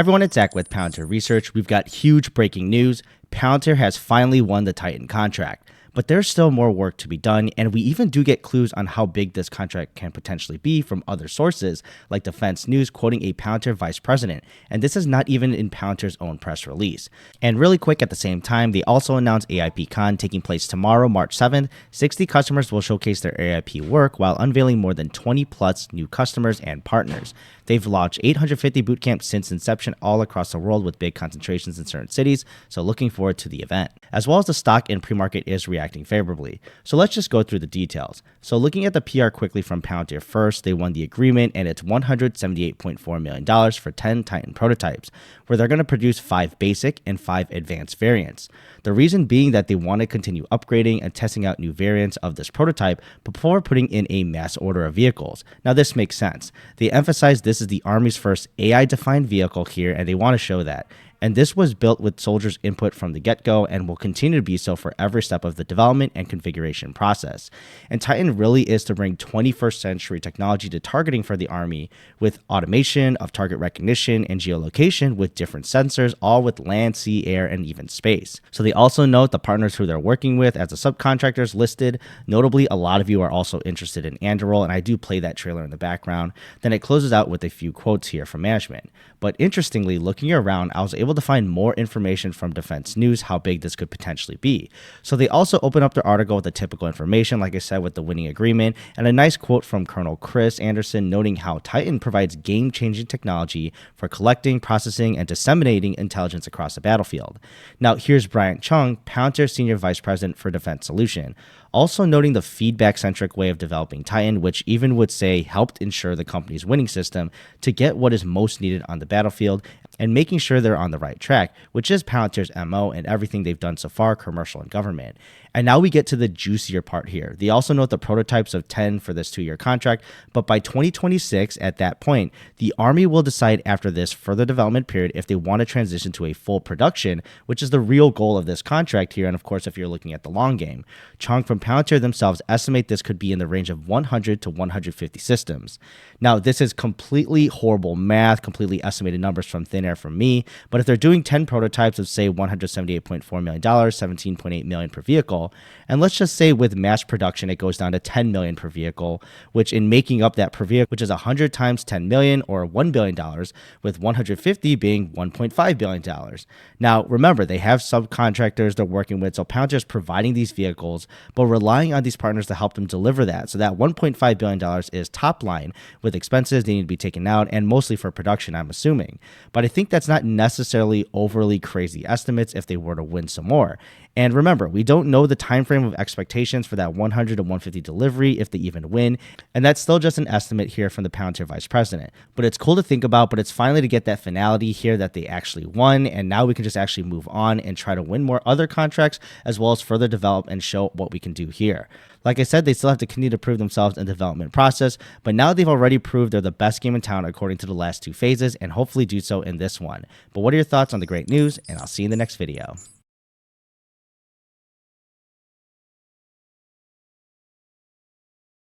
Everyone, it's Zach with Palantir Research. We've got huge breaking news. Palantir has finally won the Titan contract. But there's still more work to be done, and we even do get clues on how big this contract can potentially be from other sources, like Defense News quoting a Palantir vice president, and this is not even in Palantir's own press release. And really quick, at the same time, they also announced AIPCon taking place tomorrow, March 7th. 60 customers will showcase their AIP work while unveiling more than 20 plus new customers and partners. They've launched 850 bootcamps since inception all across the world with big concentrations in certain cities, so looking forward to the event. As well as the stock in pre-market is reacting favorably. So let's just go through the details. So looking at the PR quickly from Palantir first, they won the agreement and it's $178.4 million for 10 Titan prototypes, where they're going to produce 5 basic and 5 advanced variants. The reason being that they want to continue upgrading and testing out new variants of this prototype before putting in a mass order of vehicles. Now this makes sense. They emphasize this is the Army's first AI-defined vehicle here, and they want to show that. And this was built with soldiers' input from the get-go and will continue to be so for every step of the development and configuration process. And Titan really is to bring 21st century technology to targeting for the Army with automation of target recognition and geolocation with different sensors, all with land, sea, air, and even space. So they also note the partners who they're working with as the subcontractors listed. Notably, a lot of you are also interested in Anduril, and I do play that trailer in the background. Then it closes out with a few quotes here from management. But interestingly, looking around, I was able to find more information from Defense News how big this could potentially be. So they also open up their article with the typical information, like I said, with the winning agreement, and a nice quote from Colonel Chris Anderson noting how Titan provides game-changing technology for collecting, processing, and disseminating intelligence across the battlefield. Now, here's Bryant Chung, Palantir Senior Vice President for Defense Solution, also noting the feedback-centric way of developing Titan, which even would say helped ensure the company's winning system to get what is most needed on the battlefield and making sure they're on the right track, which is Palantir's MO and everything they've done so far, commercial and government. And now we get to the juicier part here. They also note the prototypes of 10 for this 2-year contract, but by 2026, at that point, the Army will decide after this further development period if they want to transition to a full production, which is the real goal of this contract here, and of course, if you're looking at the long game. Chong from Palantir themselves estimate this could be in the range of 100 to 150 systems. Now, this is completely horrible math, completely estimated numbers from thin air from me, but if they're doing 10 prototypes of, say, $178.4 million, $17.8 million per vehicle, and let's just say with mass production, it goes down to 10 million per vehicle, which in making up that per vehicle, which is 100 times 10 million or $1 billion, with 150 being $1.5 billion. Now, remember, they have subcontractors they're working with, so Palantir is providing these vehicles, but relying on these partners to help them deliver that. So that $1.5 billion is top line with expenses they need to be taken out, and mostly for production, I'm assuming. But I think that's not necessarily overly crazy estimates if they were to win some more. And remember, we don't know the time frame of expectations for that 100 to 150 delivery if they even win, and that's still just an estimate here from the Palantir vice president. But it's cool to think about, but it's finally to get that finality here that they actually won, and now we can just actually move on and try to win more other contracts as well as further develop and show what we can do here. Like I said, they still have to continue to prove themselves in the development process, but now they've already proved they're the best game in town according to the last 2 phases, and hopefully do so in this one. But what are your thoughts on the great news? And I'll see you in the next video.